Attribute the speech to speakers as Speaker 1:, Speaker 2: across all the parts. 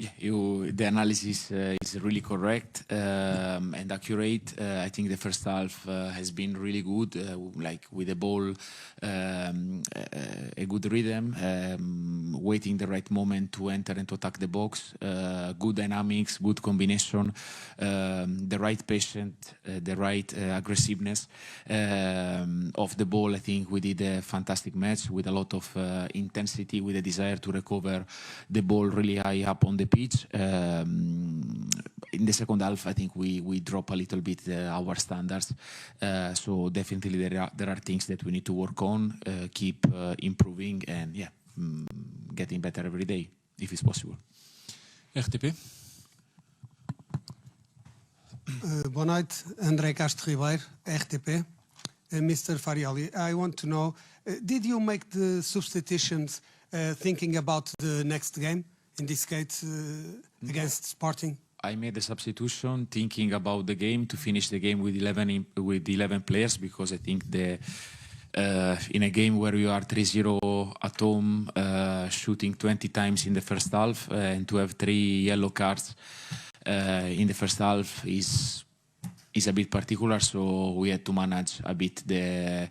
Speaker 1: Yeah, the analysis is really correct and accurate. I think the first half has been really good, like with the ball, a good rhythm, waiting the right moment to enter and to attack the box, good dynamics, good combination, the right patience, the right aggressiveness of the ball. I think we did a fantastic match with a lot of intensity, with a desire to recover the ball really high up on the pitch. In the second half, I think we drop a little bit our standards. So definitely there are things that we need to work on, keep improving, and getting better every day if it's possible.
Speaker 2: RTP.
Speaker 3: Boa noite, André Castro Ribeiro, RTP. Mr. Farioli, I want to know, did you make the substitutions thinking about the next game, in this case against Sporting?
Speaker 1: I made the substitution thinking about the game, to finish the game with 11 players, because I think in a game where you are 3-0 at home, shooting 20 times in the first half, and to have 3 yellow cards in the first half is a bit particular, so we had to manage a bit the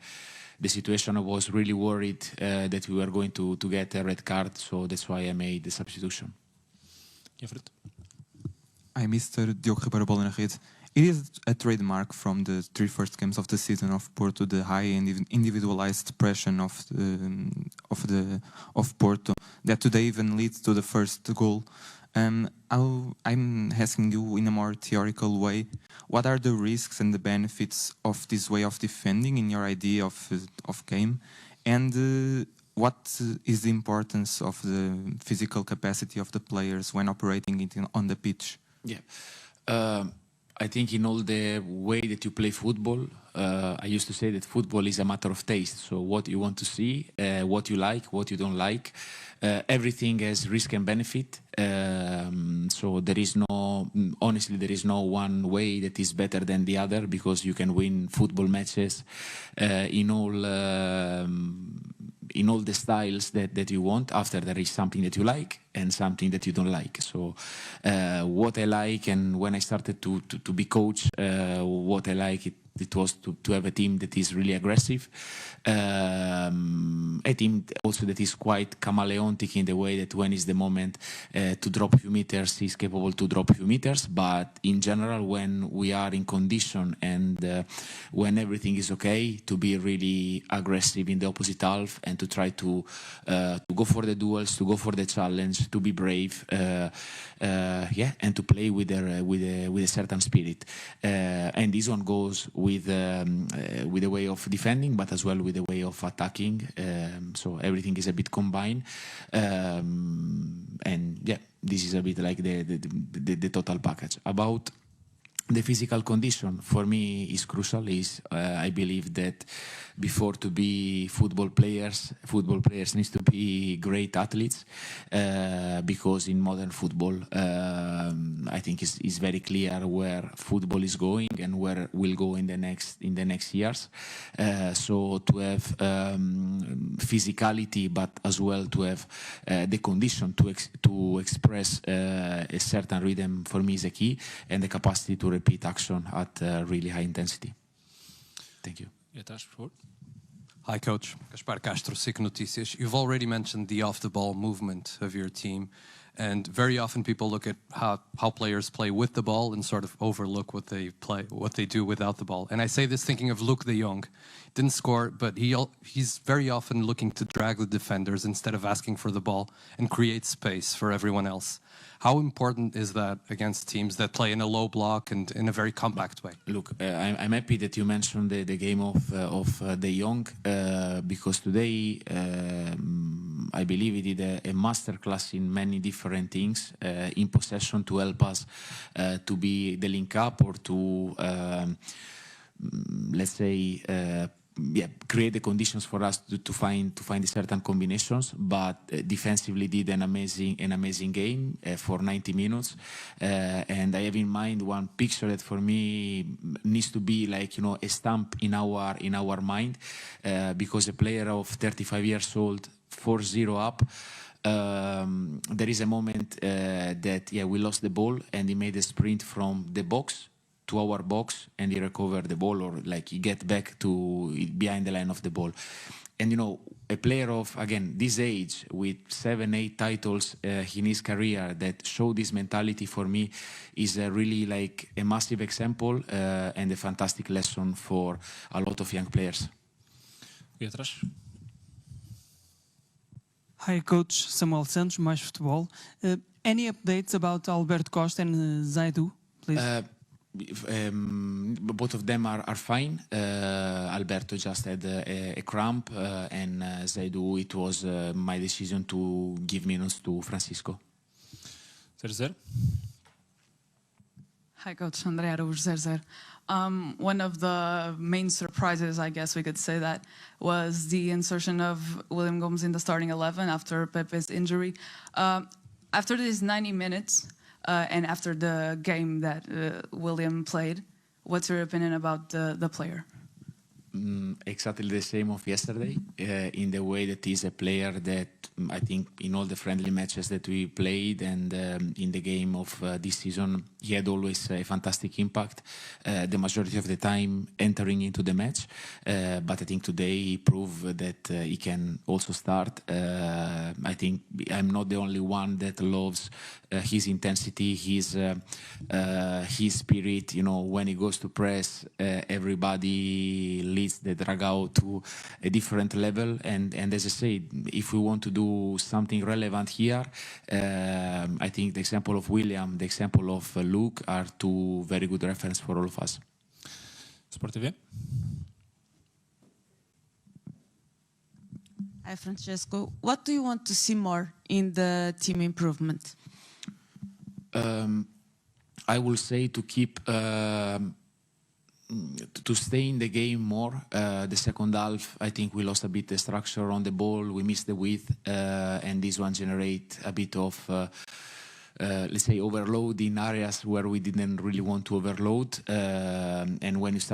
Speaker 1: situation. I was really worried that we were going to get a red card, so that's why I made the substitution.
Speaker 4: Hi, Mr. Diogo Ribeiro, Bola na Rede. It is a trademark from the 3 first games of the season of Porto, the high and individualized pressure of Porto, that today even leads to the first goal. I'm asking you in a more theoretical way, what are the risks and the benefits of this way of defending in your idea of game, and what is the importance of the physical capacity of the players when operating it on the pitch?
Speaker 1: Yeah, I think in all the way that you play football, I used to say that football is a matter of taste. So what you want to see, what you like, what you don't like, everything has risk and benefit. So there is honestly, there is no one way that is better than the other, because you can win football matches in all the styles that you want. After there is something that you like and something that you don't like. So what I like, and when I started to be coach, what I like, it was to have a team that is really aggressive, a team also that is quite chameleontic in the way that when is the moment to drop a few meters, is capable to drop a few meters. But in general, when we are in condition and when everything is okay, to be really aggressive in the opposite half and to try to go for the duels, to go for the challenge, to be brave, and to play with a certain spirit. And this one goes with the way of defending, but as well with the way of attacking. So everything is a bit combined, and this is a bit like the total package. About the physical condition, for me, is crucial. I believe that before to be football players need to be great athletes, because in modern football, I think it's very clear where football is going and where will go in the next years. So to have physicality, but as well to have the condition to express a certain rhythm, for me is a key, and the capacity to repeat action at really high intensity. Thank you.
Speaker 5: Hi, Coach. Gaspar Castro, SIC Notícias. You've already mentioned the off-the-ball movement of your team, and very often people look at how players play with the ball and sort of overlook what they do without the ball. And I say this thinking of Luke de Jong. Didn't score, but he's very often looking to drag the defenders instead of asking for the ball and create space for everyone else. How important is that against teams that play in a low block and in a very compact way?
Speaker 1: Look, I'm happy that you mentioned the game of De Jong, because today I believe he did a masterclass in many different things in possession, to help us to be the link up, or to let's say create the conditions for us to find certain combinations. But defensively did an amazing game for 90 minutes, and I have in mind one picture that for me needs to be like, a stamp in our mind, because a player of 35 years old, 4-0 up, There is a moment that we lost the ball, and he made a sprint from the box to our box, and he recovered the ball, or like he get back to behind the line of the ball. And a player of, again, this age with 7-8 titles in his career that show this mentality, for me is really like a massive example and a fantastic lesson for a lot of young players.
Speaker 2: E atrás?
Speaker 6: Hi, Coach Samuel Santos, Mais Futebol. Any updates about Alberto Costa and Zaidu, please?
Speaker 1: Both of them are fine. Alberto just had a cramp, and Zaidu, it was my decision to give minutes to Francisco.
Speaker 2: 0-0.
Speaker 7: Hi, Coach. Andrea Araújo, 0-0. One of the main surprises, I guess we could say that, was the insertion of William Gomes in the starting 11 after Pepe's injury. After these 90 minutes, and after the game that William played, what's your opinion about the player?
Speaker 1: Exactly the same of yesterday, in the way that he's a player that I think in all the friendly matches that we played and in the game of this season, he had always a fantastic impact, the majority of the time entering into the match. But I think today he proved that he can also start. I think I'm not the only one that loves his intensity, his spirit. When he goes to press, everybody leads the Dragao to a different level. And as I said, if we want to do something relevant here, I think the example of William, the example of Luke are two very good references for all of us.
Speaker 2: Sport TV.
Speaker 8: Hi, Francesco. What do you want to see more in the team improvement?
Speaker 1: I will say to keep to stay in the game more. The second half, I think we lost a bit the structure on the ball. We missed the width, and this one generate a bit of let's say overload in areas where we didn't really want to overload. And when you start